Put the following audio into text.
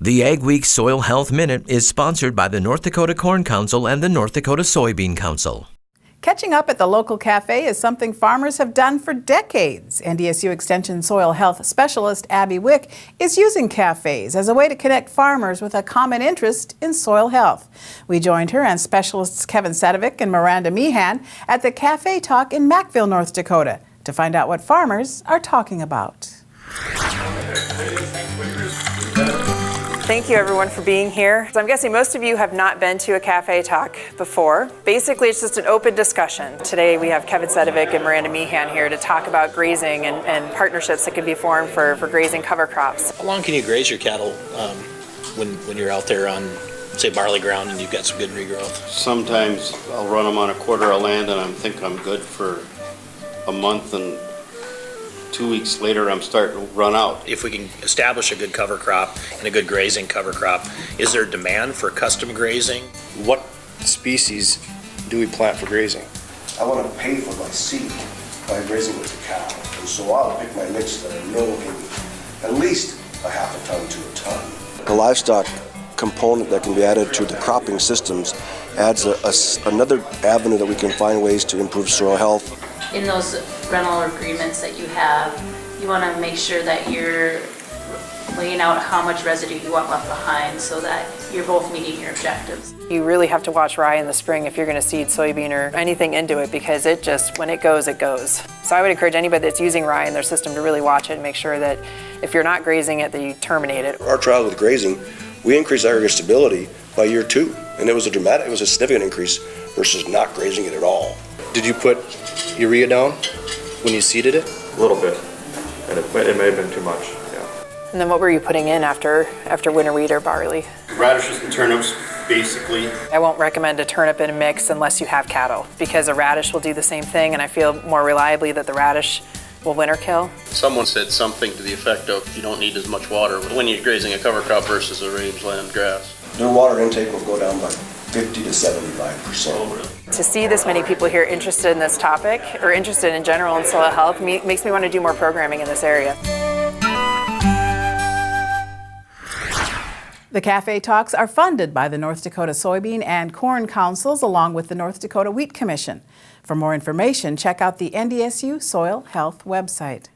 The Ag Week Soil Health Minute is sponsored by the North Dakota Corn Council and the North Dakota Soybean Council. Catching up at the local cafe is something farmers have done for decades. NDSU Extension Soil Health Specialist Abbey Wick is using cafes as a way to connect farmers with a common interest in soil health. We joined her and specialists Kevin Sedovic and Miranda Meehan at the Cafe Talk in Mackville, North Dakota, to find out what farmers are talking about. Thank you everyone for being here. So I'm guessing most of you have not been to a cafe talk before. Basically, it's just an open discussion. Today we have Kevin Sedovic and Miranda Meehan here to talk about grazing and partnerships that can be formed for grazing cover crops. How long can you graze your cattle when you're out there on, say, barley ground and you've got some good regrowth? Sometimes I'll run them on a quarter of land and I think I'm good for a month, and 2 weeks later I'm starting to run out. If we can establish a good cover crop and a good grazing cover crop, is there demand for custom grazing? What species do we plant for grazing? I want to pay for my seed by grazing with the cow, and so I'll pick my mix that I know can at least a half a ton to a ton. The livestock component that can be added to the cropping systems adds another avenue that we can find ways to improve soil health. In those rental agreements that you have, you want to make sure that you're laying out how much residue you want left behind so that you're both meeting your objectives. You really have to watch rye in the spring if you're going to seed soybean or anything into it, because it just, when it goes, it goes. So I would encourage anybody that's using rye in their system to really watch it and make sure that if you're not grazing it, that you terminate it. Our trial with grazing, we increased aggregate stability by year 2, and it was a significant increase versus not grazing it at all. Did you put urea down when you seeded it? A little bit, and it may have been too much, yeah. And then what were you putting in after winter wheat or barley? Radishes and turnips, basically. I won't recommend a turnip in a mix unless you have cattle, because a radish will do the same thing, and I feel more reliably that the radish will winter kill. Someone said something to the effect of you don't need as much water when you're grazing a cover crop versus a rangeland grass. Their water intake will go down by 50 to 75%. To see this many people here interested in this topic, or interested in general in soil health, makes me want to do more programming in this area. The Cafe Talks are funded by the North Dakota Soybean and Corn Councils along with the North Dakota Wheat Commission. For more information, check out the NDSU Soil Health website.